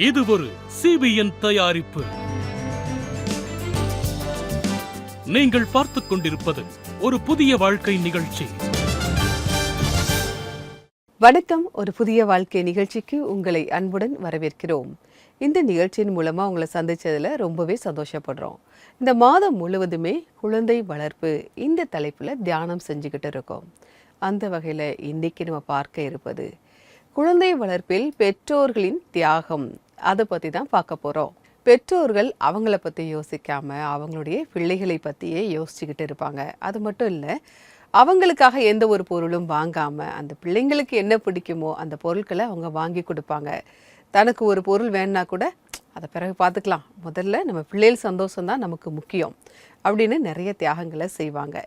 இது ஒரு CBN தயாரிப்பு. நீங்கள் பார்த்துக் கொண்டிருப்பது ஒரு புதிய வாழ்க்கை நிகழ்ச்சி. வணக்கம். ஒரு புதிய வாழ்க்கை நிகழ்ச்சிக்கு உங்களை அன்புடன் வரவேற்கிறோம். இந்த நிகழ்ச்சியின் மூலமா உங்களை சந்திச்சதுல ரொம்பவே சந்தோஷப்படுறோம். இந்த மாதம் முழுவதுமே குழந்தை வளர்ப்பு இந்த தலைப்புல தியானம் செஞ்சுக்கிட்டு இருக்கோம். அந்த வகையில இன்னைக்கு நம்ம பார்க்க இருப்பது குழந்தை வளர்ப்பில் பெற்றோர்களின் தியாகம். அதை பத்தி தான் பார்க்க போறோம். பெற்றோர்கள் அவங்கள பத்தி யோசிக்காம அவங்களுடைய பிள்ளைகளை பத்தியே யோசிச்சுக்கிட்டு இருப்பாங்க. அது மட்டும் இல்லை, அவங்களுக்காக எந்த ஒரு பொருளும் வாங்காம அந்த பிள்ளைங்களுக்கு என்ன பிடிக்குமோ அந்த பொருட்களை அவங்க வாங்கி கொடுப்பாங்க. தனக்கு ஒரு பொருள் வேணுன்னா கூட அதை பிறகு பார்த்துக்கலாம், முதல்ல நம்ம பிள்ளைகள் சந்தோஷம்தான் நமக்கு முக்கியம் அப்படின்னு நிறைய தியாகங்களை செய்வாங்க.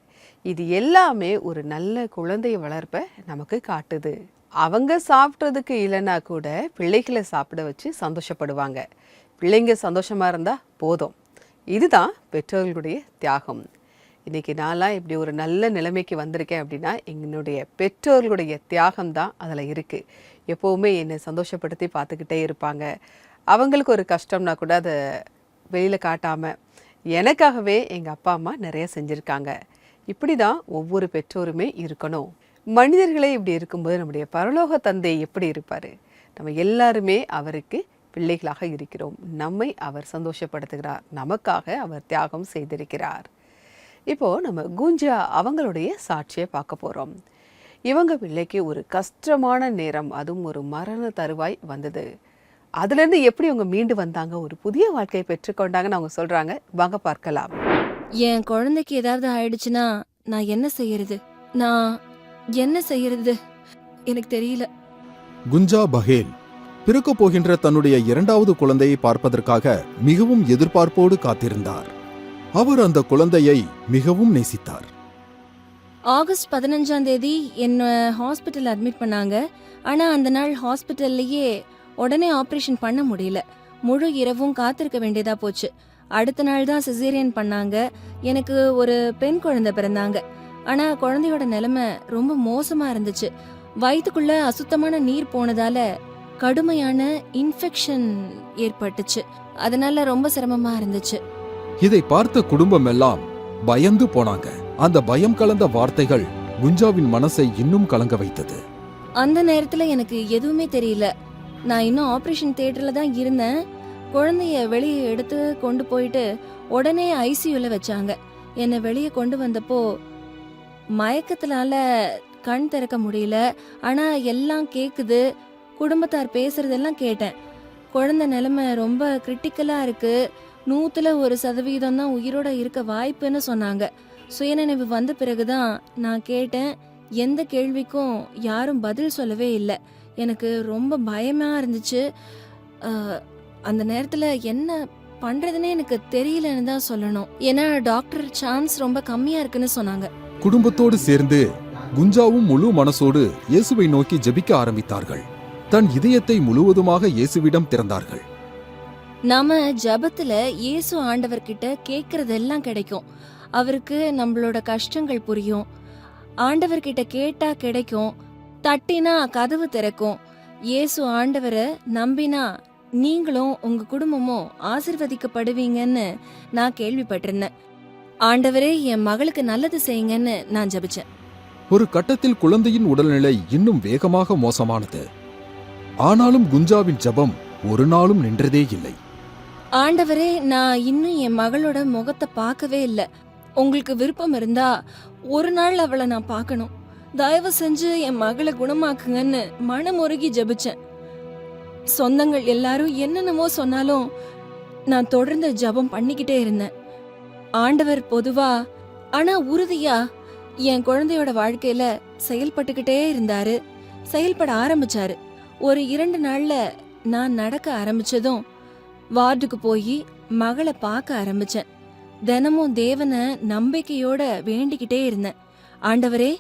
இது எல்லாமே ஒரு நல்ல குழந்தை வளர்ப்பை நமக்கு காட்டுது. அவங்க சாப்பிட்றதுக்கு இல்லைன்னா கூட பிள்ளைகளை சாப்பிட வச்சு சந்தோஷப்படுவாங்க. பிள்ளைங்க சந்தோஷமா இருந்தா போதும். இதுதான் பெற்றோர்களுடைய தியாகம். இன்னைக்கு நான்லாம் இப்படி ஒரு நல்ல நிலைமைக்கு வந்திருக்கேன் அப்படின்னா என்னுடைய பெற்றோர்களுடைய தியாகம் தான் அதில் இருக்குது. எப்போவுமே என்னை சந்தோஷப்படுத்தி பார்த்துக்கிட்டே இருப்பாங்க. அவங்களுக்கு ஒரு கஷ்டம்னா கூட அதை வெளியில் காட்டாமல் எனக்காகவே எங்கள் அப்பா அம்மா நிறைய செஞ்சுருக்காங்க. இப்படி தான் ஒவ்வொரு பெற்றோருமே இருக்கணும். மனிதர்களே இப்படி இருக்கும்போது நம்முடைய பரலோக தந்தை எப்படி இருப்பார்? நம்ம எல்லாருமே அவருக்கு பிள்ளைகளாக இருக்கிறோம். நம்மை அவர் சந்தோஷப்படுத்துகிறார். நமக்காக அவர் தியாகம் செய்திருக்கிறார். இப்போது நம்ம குஞ்சா அவங்களுடைய சாட்சியை பார்க்க போகிறோம். இவங்க பிள்ளைக்கு ஒரு கஷ்டமான நேரம், அதுவும் ஒரு மரண தருவாய் வந்தது. அதுலேருந்து எப்படி அவங்க மீண்டு வந்தாங்க, ஒரு புதிய வாழ்க்கையை பெற்றுக்கொண்டாங்கன்னு அவங்க சொல்கிறாங்க. வாங்க பார்க்கலாம். என் குழந்தைக்கு ஏதாவது ஆயிடுச்சுன்னா நான் என்ன செய்யறது? எனக்கு தெரியல. குஞ்சா பஹேல் பிறக்க போகின்ற தன்னுடைய இரண்டாவது குழந்தையை பார்ப்பதற்காக மிகவும் எதிர்பார்ப்போடு காத்திருந்தார். அவர் அந்த குழந்தையை மிகவும் நேசித்தார். ஆகஸ்ட் 15ஆம் தேதி என்ன ஹாஸ்பிட்டல் அட்மிட் பண்ணாங்க. ஆனா அந்த நாள் ஹாஸ்பிட்டல்லையே உடனே ஆபரேஷன் பண்ண முடியல. முழு இரவும் காத்திருக்க வேண்டியதா போச்சு. அடுத்த நாள் தான் சிசேரியன் பண்ணாங்க. எனக்கு ஒரு பெண் குழந்தை பிறந்தாங்க. ஆனா குழந்தையோட நிலைமை ரொம்ப மோசமா இருந்துச்சு. வயிற்றுக்குள்ள அசுத்தமான நீர் போனதால கடுமையான இன்ஃபெக்ஷன் ஏற்பட்டுச்சு. அதனால ரொம்ப சிரமமா இருந்துச்சு. இதை பார்த்த குடும்பம் எல்லாம் பயந்து போனாங்க. அந்த பயம் கலந்த வார்த்தைகள் குஞ்சாவின் மனசை இன்னும் கலங்க வைத்தது. அந்த நேரத்துல எனக்கு எதுவுமே தெரியல. நான் இன்னும் ஆபரேஷன் தியேட்டர்ல தான் இருந்தேன். குழந்தைய வெளியே எடுத்து கொண்டு போயிட்டு உடனே ஐசியூல வச்சாங்க. என்னை வெளியே கொண்டு வந்தப்போ மயக்கத்தினால கண் திறக்க முடியல. ஆனா எல்லாம் கேக்குது. குடும்பத்தார் பேசுறதெல்லாம் கேட்டேன். குழந்தை நிலைமை ரொம்ப கிரிட்டிக்கலா இருக்கு. 100% தான் உயிரோட இருக்க வாய்ப்புன்னு சொன்னாங்க. சுயநினைவு வந்த பிறகுதான் நான் கேட்டேன். எந்த கேள்விக்கும் யாரும் பதில் சொல்லவே இல்லை. எனக்கு ரொம்ப பயமா இருந்துச்சு. அந்த நேரத்துல என்ன பண்றதுன்னே எனக்கு தெரியலன்னு தான் சொல்லணும். ஏன்னா டாக்டர் சான்ஸ் ரொம்ப கம்மியா இருக்குன்னு சொன்னாங்க. குடும்பத்தோடு சேர்ந்து குஞ்சாவும் முழு மனசோடு இயேசுவை நோக்கி ஜெபிக்க ஆரம்பித்தார்கள். தன் இதயத்தை முழுவதுமாக இயேசுவிடம் திறந்தார்கள். நாம ஜபத்துல இயேசு ஆண்டவர்கிட்ட கேட்கறதெல்லாம் கிடைக்கும். அவருக்கு நம்மளோட கஷ்டங்கள் புரியும். ஆண்டவர்கிட்ட கேட்டா கிடைக்கும். தட்டினா கதவு திறக்கும். இயேசு ஆண்டவரை நம்பினா நீங்களும் உங்க குடும்பமும் ஆசிர்வதிக்கப்படுவீங்கன்னு நான் கேள்விப்பட்டிருந்தேன். ஆண்டவரே என் மகளுக்கு நல்லது செய்யுங்கன்னு நான் ஜபிச்சேன். ஒரு கட்டத்தில் குழந்தையின் உடல்நிலை இன்னும் வேகமாக மோசமானது. ஆனாலும் குஞ்சாவின் ஜபம் ஒரு நாளும் நின்றதே இல்லை. ஆண்டவரே, நான் இன்னும் என் மகளோட முகத்தை பார்க்கவே இல்லை. உங்களுக்கு விருப்பம் இருந்தா ஒரு நாள் அவளை நான் பார்க்கணும். தயவு செஞ்சு என் மகளை குணமாக்குங்கன்னு மனமுருகி ஜபிச்சேன். சொந்தங்கள் எல்லாரும் என்னென்னமோ சொன்னாலும் நான் தொடர்ந்து ஜபம் பண்ணிக்கிட்டே இருந்தேன். ஆண்டவர் பொதுவா ஆனா உறுதியா என் குழந்தையோட வாழ்க்கையில செயல்பட்டுக்கிட்டே இருந்தாரு. செயல்பட ஆரம்பிச்சாரு. ஒரு 2 நாள்ல நான் நடக்க ஆரம்பிச்சதும் வார்டுக்கு போய் மகளை பார்க்க ஆரம்பிச்சேன். தினமும் தேவனை நம்பிக்கையோட வேண்டிக்கிட்டே இருந்தேன். ஆண்டவரே,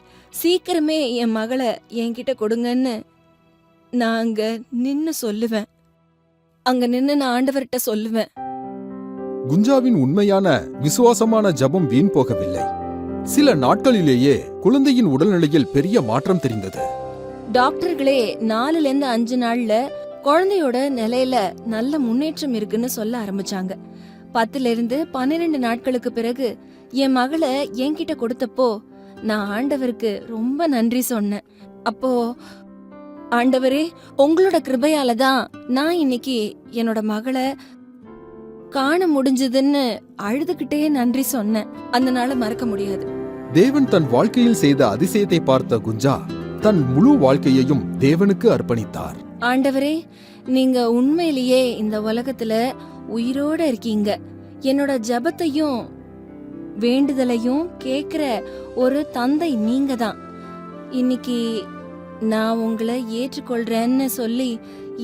சீக்கிரமே என் மகளை என்கிட்ட கொடுங்கன்னு நான் அங்க நின்னு சொல்லுவேன். அங்க நின்னு நான் ஆண்டவர்கிட்ட சொல்லுவேன். குஞ்சாவின் உண்மையான விசுவாசமான ஜபம் வீண் போகவில்லை. சில நாட்களிலேயே குழந்தையின் உடல்நிலையில் பெரிய மாற்றம் தெரிந்தது. டாக்டர்களே 4 to 5 நாள்ல குழந்தையோட நிலையில நல்ல முன்னேற்றம் இருக்குன்னு சொல்ல ஆரம்பிச்சாங்க. 10லிருந்து 12 நாட்களுக்கு பிறகு என் மகளை என்கிட்ட கொடுத்தப்போ நான் ஆண்டவருக்கு ரொம்ப நன்றி சொன்னேன். அப்போ, ஆண்டவரே, உங்களோட கிருபையால தான் நான் இன்னைக்கு என்னோட மகளை காண முடிஞ்சதுன்னு அழுதுகிட்டே நன்றி சொன்னேன். அந்த நாளை மறக்க முடியாது. தேவன் தன் வாழ்க்கையில் செய்த அதிசயத்தை பார்த்த குஞ்சா தன் முழு வாழ்க்கையையும் தேவனுக்கு அர்ப்பணித்தார். ஆண்டவரே, நீங்க உண்மையிலேயே இந்த உலகத்துல உயிரோட இருக்கீங்க. என்னோட ஜெபத்தையும் வேண்டுதலையும் கேக்குற ஒரு தந்தை நீங்க தான். இன்னைக்கு நான் உங்களை ஏற்றுக்கொள்றேன்னு சொல்லி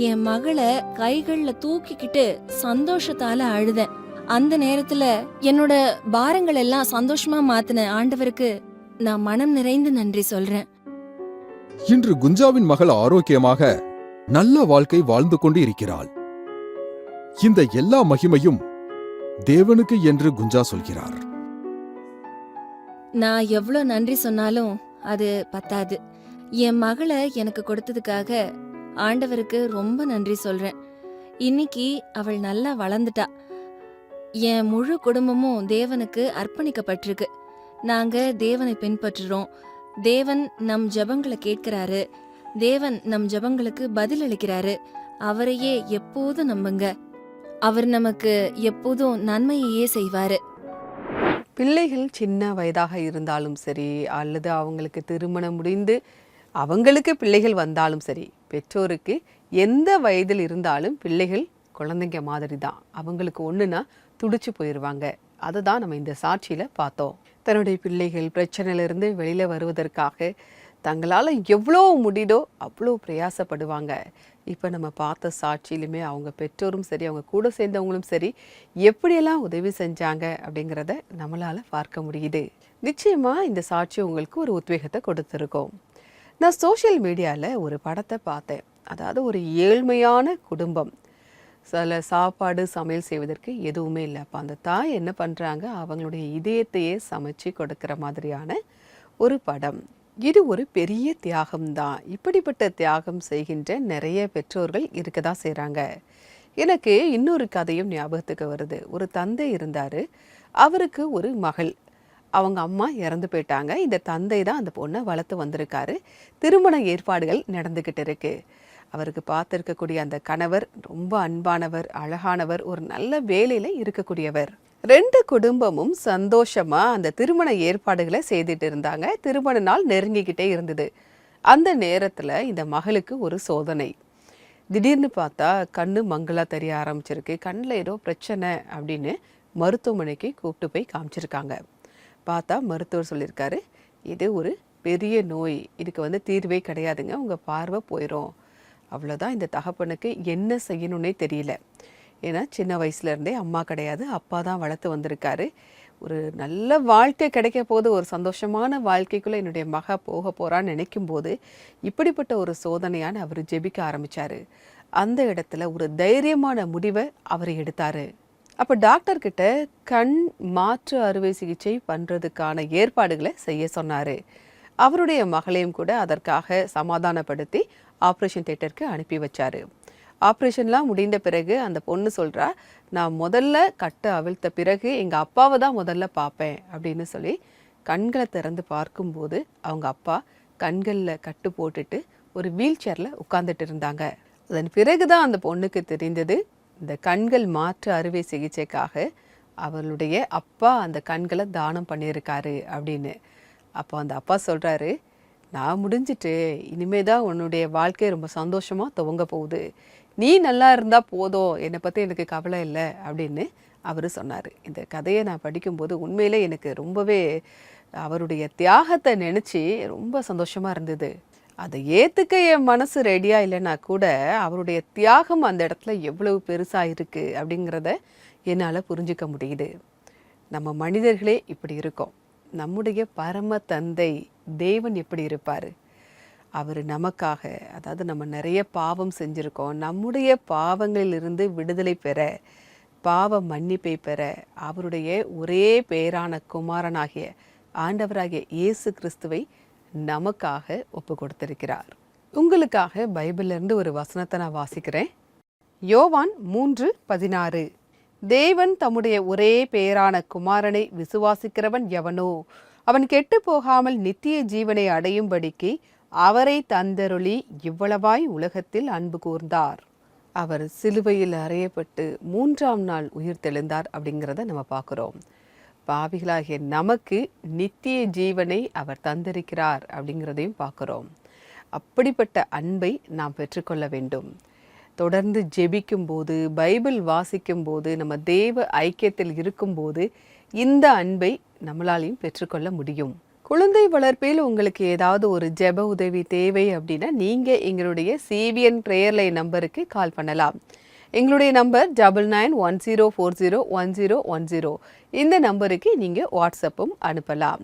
என் மகளை கைகள்ல தூக்கிக்கிட்டு சந்தோஷத்தால அழுதேன். அந்த நேரத்துல என்னோட பாரங்கள் எல்லாம் சந்தோஷமா மாத்தின ஆண்டவருக்கு நான் மனம் நிறைந்து நன்றி சொல்றேன். இன்று குஞ்சாவின் மகள் ஆரோக்கியமாக நல்ல வாழ்க்கை வாழ்ந்து கொண்டு இருக்கிறாள். இந்த எல்லா மகிமையும் தேவனுக்கு என்று குஞ்சா சொல்கிறார். நான் எவ்வளோ நன்றி சொன்னாலும் அது பத்தாது. என் மகளை எனக்கு கொடுத்ததுக்காக ஆண்டவருக்கு ரொம்ப நன்றி சொல்றேன். இன்னைக்கு அவள் நல்லா வளர்ந்துட்டா. என் முழு குடும்பமும் தேவனுக்கு அர்ப்பணிக்கப்பட்டிருக்கு. நாங்க தேவனை பின்பற்றுறோம். தேவன் நம் ஜெபங்களை கேட்கிறாரு. தேவன் நம் ஜெபங்களுக்கு பதில் அளிக்கிறாரு. அவரையே எப்போதும் நம்புங்க. அவர் நமக்கு எப்போதும் நன்மையையே செய்வாரு. பிள்ளைகள் சின்ன வயதாக இருந்தாலும் சரி, அல்லது அவங்களுக்கு திருமணம் முடிந்து அவங்களுக்கு பிள்ளைகள் வந்தாலும் சரி, பெற்றோருக்கு எந்த வயதில் இருந்தாலும் பிள்ளைகள் குழந்தைங்க மாதிரி தான். அவங்களுக்கு ஒன்றுனா துடிச்சு போயிடுவாங்க. அதை தான் நம்ம இந்த சாட்சியில் பார்த்தோம். தன்னுடைய பிள்ளைகள் பிரச்சனையிலிருந்து வெளியில் வருவதற்காக தங்களால் எவ்வளோ முடியுதோ அவ்வளோ பிரயாசப்படுவாங்க. இப்போ நம்ம பார்த்த சாட்சியிலுமே அவங்க பெற்றோரும் சரி, அவங்க கூட சேர்ந்தவங்களும் சரி, எப்படியெல்லாம் உதவி செஞ்சாங்க அப்படிங்கிறத நம்மளால் பார்க்க முடியுது. நிச்சயமாக இந்த சாட்சி உங்களுக்கு ஒரு உத்வேகத்தை கொடுத்துருக்கோம். நான் சோஷியல் மீடியாவில் ஒரு படத்தை பார்த்தேன். அதாவது ஒரு ஏழ்மையான குடும்பம், சில சாப்பாடு சமையல் செய்வதற்கு எதுவுமே இல்லை. அப்போ அந்த தாய் என்ன பண்ணுறாங்க, அவங்களுடைய இதயத்தையே சமைச்சு கொடுக்குற மாதிரியான ஒரு படம். இது ஒரு பெரிய தியாகம்தான். இப்படிப்பட்ட தியாகம் செய்கின்ற நிறைய பெற்றோர்கள் இருக்க தான் செய்கிறாங்க. எனக்கு இன்னொரு கதையும் ஞாபகத்துக்கு வருது. ஒரு தந்தை இருந்தார். அவருக்கு ஒரு மகள். அவங்க அம்மா இறந்து போயிட்டாங்க. இந்த தந்தை தான் அந்த பொண்ணை வளர்த்து வந்திருக்காரு. திருமண ஏற்பாடுகள் நடந்துக்கிட்டு இருக்கு. அவருக்கு பார்த்துருக்கக்கூடிய அந்த கணவர் ரொம்ப அன்பானவர், அழகானவர், ஒரு நல்ல வேலையில் இருக்கக்கூடியவர். 2 குடும்பமும் சந்தோஷமா அந்த திருமண ஏற்பாடுகளை செய்துட்டு இருந்தாங்க. திருமண நாள் நெருங்கிக்கிட்டே இருந்தது. அந்த நேரத்தில் இந்த மகளுக்கு ஒரு சோதனை. திடீர்னு பார்த்தா கண்ணு மங்களா தெரிய ஆரம்பிச்சிருக்கு. கண்ணில் ஏதோ பிரச்சனை அப்படின்னு மருத்துவமனைக்கு கூப்பிட்டு போய் காமிச்சிருக்காங்க. பார்த்தா மருத்துவர் சொல்லியிருக்காரு, இது ஒரு பெரிய நோய், இதுக்கு தீர்வே கிடையாதுங்க, உங்கள் பார்வை போயிடும். அவ்வளோதான். இந்த தகப்பனுக்கு என்ன செய்யணுன்னே தெரியல. ஏன்னா சின்ன வயசுலேருந்தே அம்மா கிடையாது, அப்பா தான் வளர்த்து வந்திருக்காரு. ஒரு நல்ல வாழ்க்கை கிடைக்க போது, ஒரு சந்தோஷமான வாழ்க்கைக்குள்ளே என்னுடைய மக போக போகிறான்னு நினைக்கும் போது இப்படிப்பட்ட ஒரு சோதனையான அவர் ஜெபிக்க ஆரம்பித்தார். அந்த இடத்துல ஒரு தைரியமான முடிவை அவர் எடுத்தார். அப்போ டாக்டர்கிட்ட கண் மாற்று அறுவை சிகிச்சை பண்ணுறதுக்கான ஏற்பாடுகளை செய்ய சொன்னார். அவருடைய மகளையும் கூட அதற்காக சமாதானப்படுத்தி ஆப்ரேஷன் தியேட்டருக்கு அனுப்பி வச்சார். ஆப்ரேஷன்லாம் முடிந்த பிறகு அந்த பொண்ணு சொல்கிறா, நான் முதல்ல கட்டை அவிழ்த்த பிறகு எங்கள் அப்பாவை தான் முதல்ல பார்ப்பேன் அப்படின்னு சொல்லி கண்களை திறந்து பார்க்கும்போது அவங்க அப்பா கண்களில் கட்டு போட்டுட்டு ஒரு வீல் சேரில் உட்காந்துட்டு இருந்தாங்க. அதன் பிறகு தான் அந்த பொண்ணுக்கு தெரிந்தது, இந்த கண்கள் மாற்று அறுவை சிகிச்சைக்காக அவளுடைய அப்பா அந்த கண்களை தானம் பண்ணியிருக்காரு அப்படின்னு. அப்போ அந்த அப்பா சொல்கிறாரு, நான் முடிஞ்சிட்டு இனிமே தான் உன்னுடைய வாழ்க்கை ரொம்ப சந்தோஷமாக துவங்க போகுது, நீ நல்லா இருந்தால் போதும், என்னை பற்றி எனக்கு கவலை இல்லை அப்படின்னு அவர் சொன்னார். இந்த கதையை நான் படிக்கும்போது உண்மையிலே எனக்கு ரொம்பவே அவருடைய தியாகத்தை நினச்சி ரொம்ப சந்தோஷமாக இருந்தது. அதை ஏற்றுக்க என் மனசு ரெடியாக இல்லைன்னா கூட அவருடைய தியாகம் அந்த இடத்துல எவ்வளவு பெருசாக இருக்குது அப்படிங்கிறத என்னால் புரிஞ்சிக்க முடியுது. நம்ம மனிதர்களே இப்படி இருக்கோம். நம்முடைய பரம தந்தை தேவன் எப்படி இருப்பார்? அவர் நமக்காக, அதாவது நம்ம நிறைய பாவம் செஞ்சுருக்கோம், நம்முடைய பாவங்களிலிருந்து விடுதலை பெற, பாவ மன்னிப்பை பெற அவருடைய ஒரே பேரான குமாரனாகிய ஆண்டவராகிய இயேசு கிறிஸ்துவை நமக்காக ஒப்பு கொடுத்திருக்கிறார். உங்களுக்காக பைபிள்ல இருந்து ஒரு வசனத்தை நான் வாசிக்கிறேன். யோவான் 3:16. தேவன் தம்முடைய ஒரே பேரான குமாரனை விசுவாசிக்கிறவன் எவனோ அவன் கெட்டு போகாமல் நித்திய ஜீவனை அடையும்படிக்கு அவரை தந்தருளி இவ்வளவாய் உலகத்தில் அன்பு கூர்ந்தார். அவர் சிலுவையில் அறையப்பட்டு 3ஆம் நாள் உயிர் தெழுந்தார் அப்படிங்கிறத நம்ம பார்க்குறோம். பாவிகளாகிய நமக்கு நித்திய ஜீவனை அவர் தந்திருக்கிறார் அப்படிங்கிறதையும் பார்க்குறோம். அப்படிப்பட்ட அன்பை நாம் பெற்றுக்கொள்ள வேண்டும். தொடர்ந்து ஜெபிக்கும் போது, பைபிள் வாசிக்கும் போது, நம்ம தேவ ஐக்கியத்தில் இருக்கும்போது இந்த அன்பை நம்மளாலையும் பெற்றுக்கொள்ள முடியும். குழந்தை வளர்ப்பில் உங்களுக்கு ஏதாவது ஒரு ஜெப உதவி தேவை அப்படின்னா நீங்கள் எங்களுடைய சிபிஎன் பிரேயர் லைன் நம்பருக்கு கால் பண்ணலாம். எங்களுடைய நம்பர் 9910401010. இந்த நம்பருக்கு நீங்கள் வாட்ஸ்அப்பும் அனுப்பலாம்.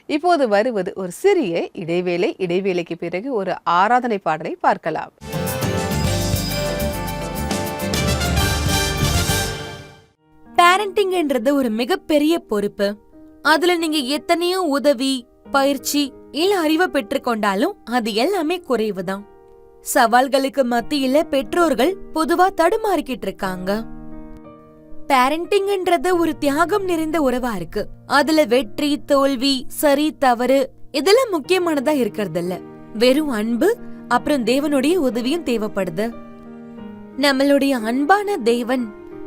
இப்போது வருவது ஒரு சிறிய இடைவேளை. இடைவேளைக்கு பிறகு ஒரு ஆராதனை பாடலை பார்க்கலாம். பேரண்டிங்ன்றது ஒரு மிகப்பெரிய பொறுப்பு. அதுல நீங்க எத்தனையோ உதவி, பயிற்சி இல்ல அறிவை பெற்றுக்கொண்டாலும் அது எல்லாமே குறைவுதான். சவால்களுக்கு மத்தியில பெற்றோர்கள் பொதுவா தடுமாறிக்கிட்டு இருக்காங்க. பேரண்டிங்ன்றது ஒரு தியாகம் நிறைந்த உறவா இருக்கு. அதுல வெற்றி, தோல்வி, சரி, தவறு இதெல்லாம் முக்கியமானதா இருக்கிறது இல்ல. வெறும் அன்பு அப்புறம் தேவனுடைய உதவியும் தேவைப்படுது. நம்மளுடைய அன்பான தேவன்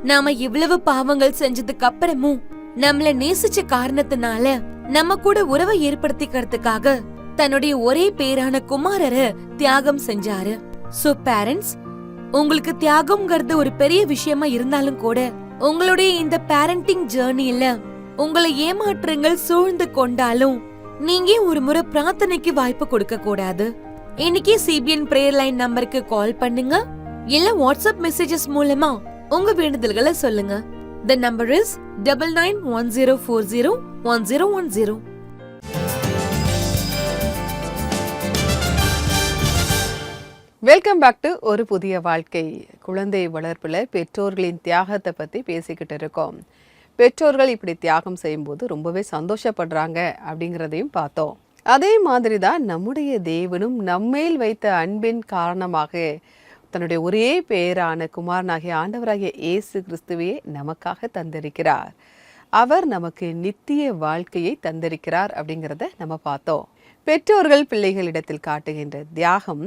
நாம இவ்வளவு பாவங்கள் செஞ்சதுக்கு அப்புறமும் நம்மள நேசிச்ச காரணத்தினால நம்ம கூட உறவை ஏற்படுத்திக்கிறதுக்காக தன்னுடைய ஒரே பேரான குமாரரை தியாகம் செஞ்சாரு. சோ பேரண்ட்ஸ், உங்களுக்கு தியாகம்ங்கிறது ஒரு பெரிய விஷயமா இருந்தாலும் கூட உங்களுடைய இந்த பேரண்டிங் ஜர்னில உங்களை ஏமாற்றங்கள் சூழ்ந்து கொண்டாலும் நீங்க ஒரு முறை பிரார்த்தனைக்கு வாய்ப்பு கொடுக்க கூடாது. இன்னைக்கு சிபிஎன் பிரேயர் லைன் நம்பருக்கு கால் பண்ணுங்க, இல்ல வாட்ஸ்அப் மெசேஜஸ் மூலமா உங்க வேண்டுதல்களை சொல்லுங்க. The number is 9910401010. Welcome back to ஒரு புதிய வாழ்க்கை. குழந்தை வளர்ப்புல பெற்றோர்களின் தியாகத்தை பத்தி பேசிக்கிட்டு இருக்கோம். பெற்றோர்கள் இப்படி தியாகம் செய்யும்போது ரொம்பவே சந்தோஷப்படுறாங்க அப்படிங்கிறதையும் பார்த்தோம். அதே மாதிரி தான் நம்முடைய தேவனும் நம்மேல் வைத்த அன்பின் காரணமாக தன்னுடைய ஒரே பேரான குமாரனாகிய ஆண்டவராகிய இயேசு கிறிஸ்துவையே நமக்காக தந்திருக்கிறார். அவர் நமக்கு நித்திய வாழ்க்கையை தந்திருக்கிறார் அப்படிங்கிறத நம்ம பார்த்தோம். பெற்றோர்கள் பிள்ளைகளிடத்தில் காட்டுகின்ற தியாகம்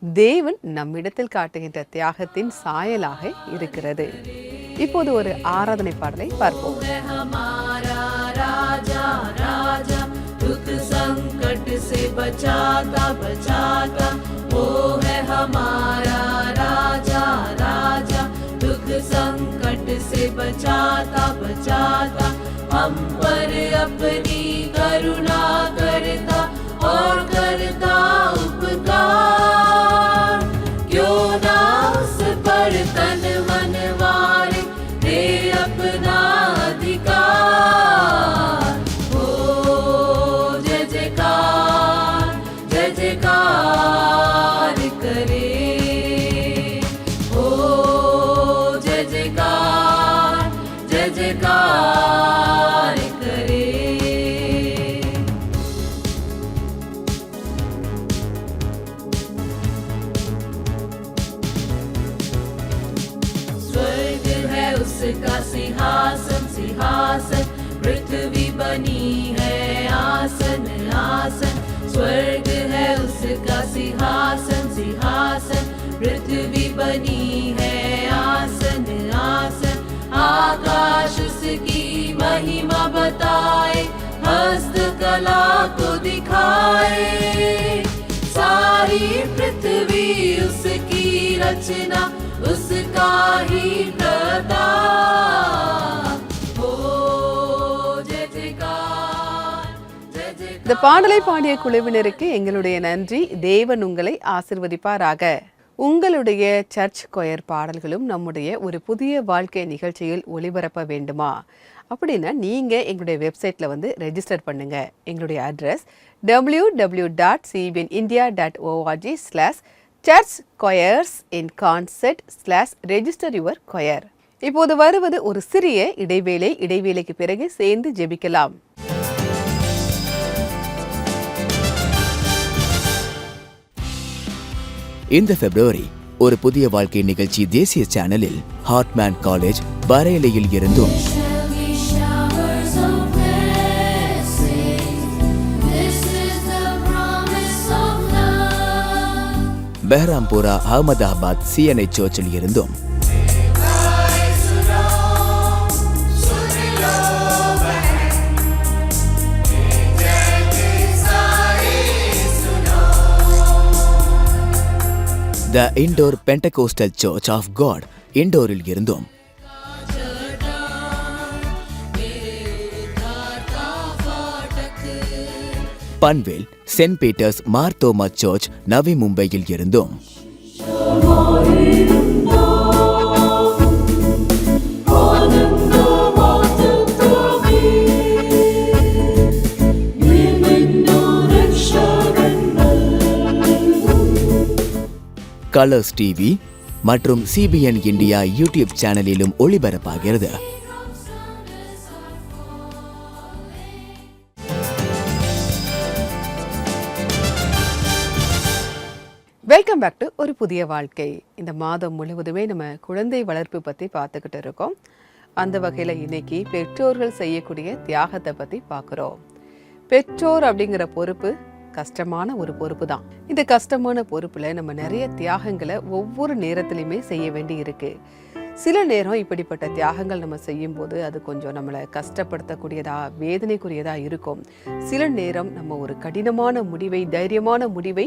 தேவன் நம்மிடத்தில் காட்டுகின்ற தியாகத்தின் சாயலாக இருக்கிறது. இப்போது ஒரு ஆராதனை பாடலை பார்ப்போம். संकट से बचाता बचाता हम पर अपनी करुणा करता और करता उपकार। क्यों ना उस पर तन मन वारे दे अपना अधिकार। हो जय जयकार करे, जयकार करे। स्वर्ग है उसका सिंहासन सिंहासन, पृथ्वी बनी है आसन आसन। स्वर्ग है उसका सिंहासन सिंहासन, पृथ्वी बनी है आसन आसन। आकाश उसकी महिमा बताए, हस्तकला को दिखाए। सारी पृथ्वी उसकी रचना, उसका ही प्रताप। हो जय जयकार जय जयकार। இந்த பாடலை பாடிய குழுவினருக்கு எங்களுடைய நன்றி. தேவன் உங்களை ஆசிர்வதிப்பாராக. உங்களுடைய சர்ச் கொயர் பாடல்களும் நம்முடைய ஒரு புதிய வாழ்க்கை நிகழ்ச்சியில் ஒளிபரப்ப வேண்டுமா அப்படின்னா நீங்கள் எங்களுடைய வெப்சைட்டில் வந்து ரெஜிஸ்டர் பண்ணுங்கள். எங்களுடைய அட்ரஸ் www.cbnindia.org/churchchoirs-in-concert/register-your-choir. இப்போது வருவது ஒரு சிறிய இடைவேளை. இடைவேளைக்கு பிறகு சேர்ந்து ஜெபிக்கலாம். இந்த பிப்ரவரி ஒரு புதிய வாழ்க்கை நிகழ்ச்சி தேசிய சேனலில் ஹார்ட்மேன் காலேஜ் பரேலியில் இருந்தும் shall be showers of blessing. This is the promise of love. Behrampura Ahmedabad CNI சர்ச்சில் இருந்தும் the Indore Pentecostal church of God இண்டோரில் இருந்தும் Panvel saint Peter's Marthoma church Navi மும்பையில் இருந்தும் கலர்ஸ் டிவி மற்றும் சிபிஎன் இந்தியா யூடியூப் சேனலிலும் ஒளிபரப்பாகிறது. வெல்கம் பேக் டு ஒரு புதிய வாழ்க்கை. இந்த மாதம் முழுவதுமே நம்ம குழந்தை வளர்ப்பு பற்றி பார்த்துக்கிட்டு இருக்கோம். அந்த வகையில் இன்னைக்கு பெற்றோர்கள் செய்யக்கூடிய தியாகத்தை பற்றி பார்க்குறோம். பெற்றோர் அப்படிங்கிற பொறுப்பு கஷ்டமான ஒரு பொறுப்பு தான். இந்த கஷ்டமான பொறுப்பில் நம்ம நிறைய தியாகங்களை ஒவ்வொரு நேரத்துலையுமே செய்ய வேண்டி இருக்கு. சில நேரம் இப்படிப்பட்ட தியாகங்கள் நம்ம செய்யும்போது அது கொஞ்சம் நம்மளை கஷ்டப்படுத்தக்கூடியதா வேதனைக்குரியதா இருக்கும். சில நேரம் நம்ம ஒரு கடினமான முடிவை தைரியமான முடிவை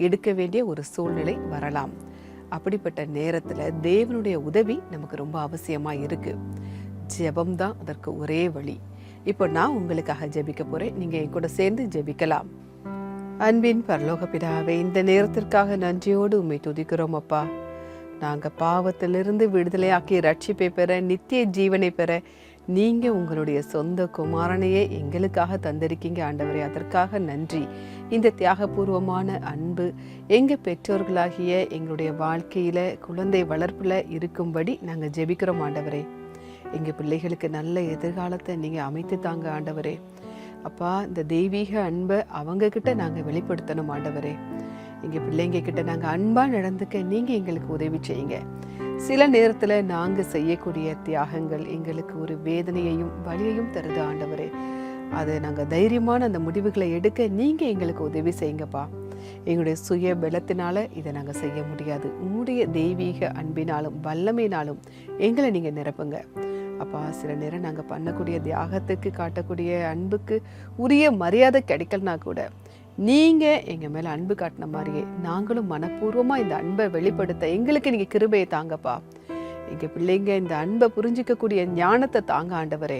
எடுக்க வேண்டிய ஒரு சூழ்நிலை வரலாம். அப்படிப்பட்ட நேரத்தில் தேவனுடைய உதவி நமக்கு ரொம்ப அவசியமாக இருக்கு. ஜெபம்தான் அதற்கு ஒரே வழி. இப்போ நான் உங்களுக்காக ஜெபிக்க போறேன். நீங்க என் கூட சேர்ந்து ஜெபிக்கலாம். அன்பின் பரலோக பிதாவே, இந்த நேரத்திற்காக நன்றியோடு உம்மை துதிக்கிறோம் அப்பா. நாங்க பாவத்திலிருந்து விடுதலையாக்கி ரட்சிப்பை பெற நித்திய ஜீவனை பெற நீங்க உங்களுடைய சொந்த குமாரனையே எங்களுக்காக தந்திருக்கீங்க ஆண்டவரே. அதற்காக நன்றி. இந்த தியாகபூர்வமான அன்பு எங்க பெற்றோர்களாகிய எங்களுடைய வாழ்க்கையில குழந்தை வளர்ப்புல இருக்கும்படி நாங்க ஜெபிக்கிறோம் ஆண்டவரே. எங்க பிள்ளைகளுக்கு நல்ல எதிர்காலத்தை நீங்க அமைத்து தாங்க ஆண்டவரே. அப்பா, இந்த தெய்வீக அன்பை அவங்க கிட்ட நாங்கள் வெளிப்படுத்தணும் ஆண்டவரே. எங்கள் பிள்ளைங்க கிட்ட நாங்கள் அன்பாக நடந்துக்க நீங்கள் எங்களுக்கு உதவி செய்யுங்க. சில நேரத்தில் நாங்கள் செய்யக்கூடிய தியாகங்கள் எங்களுக்கு ஒரு வேதனையையும் வலியையும் தருது ஆண்டவரே. அதை நாங்கள் தைரியமான அந்த முடிவுகளை எடுக்க நீங்கள் எங்களுக்கு உதவி செய்யுங்கப்பா. எங்களுடைய சுய பலத்தினால இதை நாங்கள் செய்ய முடியாது. உங்களுடைய தெய்வீக அன்பினாலும் வல்லமையினாலும் எங்களை நீங்கள் நிரப்புங்க அப்பா. சில நேரம் நாங்கள் பண்ணக்கூடிய தியாகத்துக்கு காட்டக்கூடிய அன்புக்கு உரிய மரியாதை கிடைக்கலனா கூட நீங்கள் எங்கள் மேலே அன்பு காட்டின மாதிரியே நாங்களும் மனப்பூர்வமாக இந்த அன்பை வெளிப்படுத்த எங்களுக்கு நீங்கள் கிருபையை தாங்கப்பா. எங்கள் பிள்ளைங்க இந்த அன்பை புரிஞ்சிக்கக்கூடிய ஞானத்தை தாங்க ஆண்டவரே.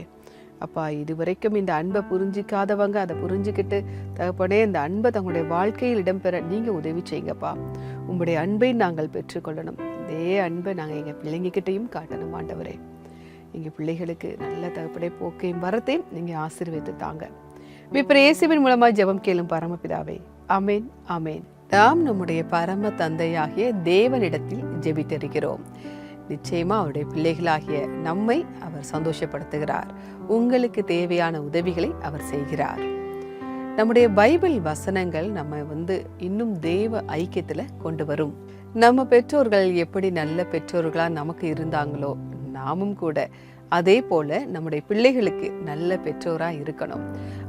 அப்பா, இது வரைக்கும் இந்த அன்பை புரிஞ்சிக்காதவங்க அதை புரிஞ்சுக்கிட்டு தகப்பனே இந்த அன்பை தங்களுடைய வாழ்க்கையில் இடம்பெற நீங்கள் உதவி செய்யுங்கப்பா. உங்களுடைய அன்பை நாங்கள் பெற்றுக்கொள்ளணும். இதே அன்பை நாங்கள் எங்கள் பிள்ளைங்கக்கிட்டையும் காட்டணும் ஆண்டவரே. எங்கள் பிள்ளைகளுக்கு நல்ல தகப்படை போக்கையும் வரத்தையும் நீங்கள் ஆசீர்வதித்து தாங்க. இப்போ இயேசுவின் மூலமாக ஜெபம் கேளும் பரமபிதாவே. ஆமேன் ஆமேன். நாம் நம்முடைய பரம தந்தையாகிய தேவனிடத்தில் ஜெபித்திருக்கிறோம். நிச்சயமா அவருடைய பிள்ளைகளாகிய நம்மை அவர் சந்தோஷப்படுத்துகிறார். உங்களுக்கு தேவையான உதவிகளை அவர் செய்கிறார். நம்முடைய பைபிள் வசனங்கள் நம்ம இன்னும் தேவ ஐக்கியத்துல கொண்டு வரும். நம்ம பெற்றோர்கள் எப்படி நல்ல பெற்றோர்களா நமக்கு இருந்தாங்களோ நாமும் கூட அதே போல நம்முடைய பிள்ளைகளுக்கு நல்ல பெற்றோரா இருக்கணும்.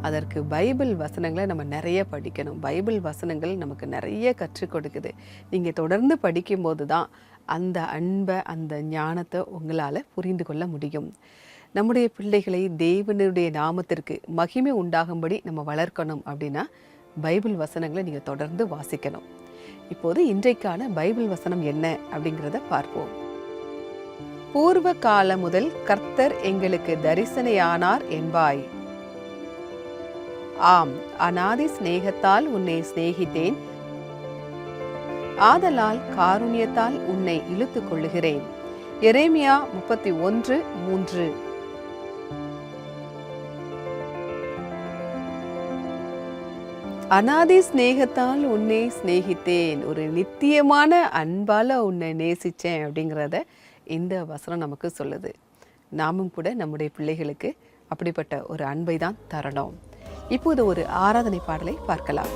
அதற்கு பைபிள் வசனங்களை நம்ம நிறைய படிக்கணும். பைபிள் வசனங்கள் நமக்கு நிறைய கற்றுக் கொடுக்குது. நீங்க தொடர்ந்து படிக்கும்போது தான் அந்த அன்பை அந்த ஞானத்தை உங்களால புரிந்து கொள்ள முடியும். நம்முடைய பிள்ளைகளை தேவனுடைய நாமத்திற்கு மகிமை உண்டாகும்படி நம்ம வளர்க்கணும் அப்படின்னா பைபிள் வசனங்களை நீங்க தொடர்ந்து வாசிக்கணும். இப்போது இன்றைக்கான பைபிள் வசனம் என்ன அப்படிங்கிறத பார்ப்போம். பூர்வ காலம் முதல் கர்த்தர் எங்களுக்கு தரிசனையானார் என்பாய். ஆம், அநாதி சிநேகத்தால் உன்னை சிநேகித்தேன், ஆதலால் காருண்யத்தால் உன்னை இழுத்துக் கொள்ளுகிறேன். எரேமியா 31:3. அநாதி சிநேகத்தால் உன்னை சிநேகித்தேன், ஒரு நித்தியமான அன்பால உன்னை நேசிச்சேன் அப்படிங்கிறத இந்த வசனம் நமக்கு சொல்லுது. நாமும் கூட நம்முடைய பிள்ளைகளுக்கு அப்படிப்பட்ட ஒரு அன்பை தான் தரணும். இப்போது ஒரு ஆராதனை பாடலை பார்க்கலாம்.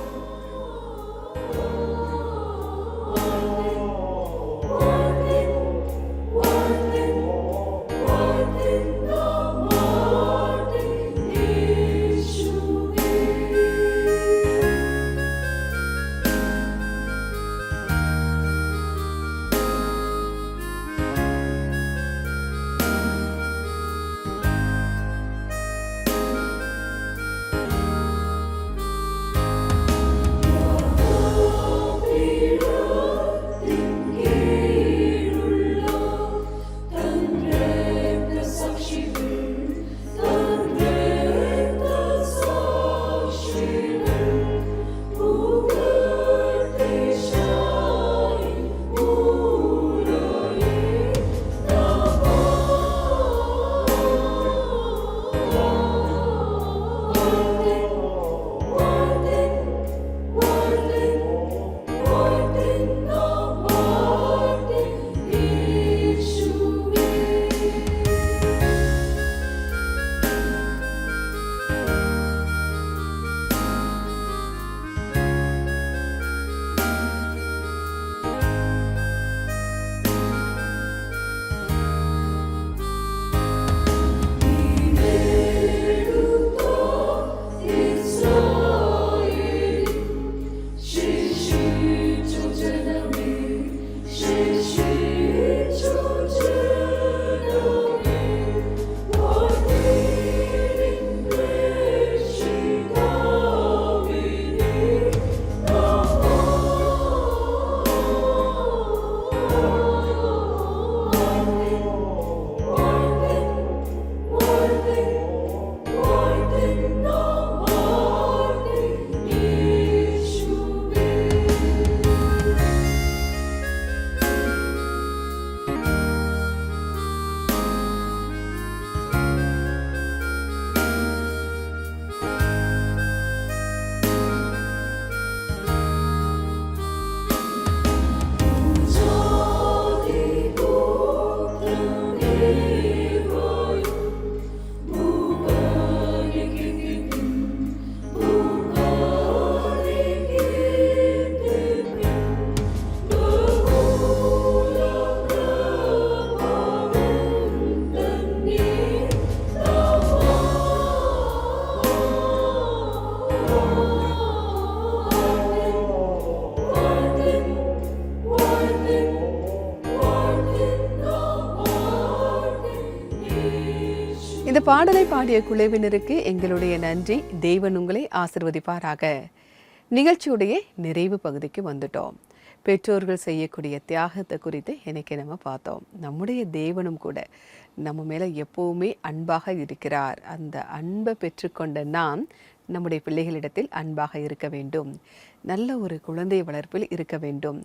இந்த பாடலை பாடிய குழுவினருக்கு எங்களுடைய நன்றி. தேவன் உங்களை ஆசிர்வதிப்பாராக. நிகழ்ச்சியுடைய நிறைவு பகுதிக்கு வந்துட்டோம். பெற்றோர்கள் செய்யக்கூடிய தியாகத்தை குறித்து இன்னைக்கு நம்ம பார்த்தோம். நம்முடைய தேவனும் கூட நம்ம மேலே எப்போவுமே அன்பாக இருக்கிறார். அந்த அன்பை பெற்றுக்கொண்ட நாம் நம்முடைய பிள்ளைகளிடத்தில் அன்பாக இருக்க வேண்டும். நல்ல ஒரு குழந்தை வளர்ப்பில் இருக்க வேண்டும்.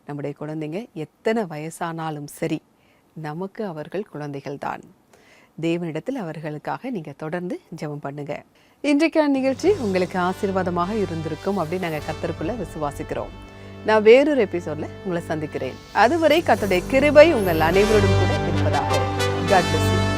நம்முடைய குழந்தைங்க எத்தனை வயசானாலும் சரி, நமக்கு அவர்கள் குழந்தைகள் தான். தேவனிடத்தில் அவர்களுக்காக நீங்கள் தொடர்ந்து ஜெபம் பண்ணுங்க. இன்றைக்கான நிகழ்ச்சி உங்களுக்கு ஆசீர்வாதமாக இருந்திருக்கும் அப்படின்னு நாங்கள் கர்த்தருக்குள்ள விசுவாசிக்கிறோம். நான் வேறொரு எபிசோட்ல உங்களை சந்திக்கிறேன். அதுவரை கர்த்தருடைய கிருபை உங்கள் அனைவரோடும் கூட இருப்பதாக. God bless you.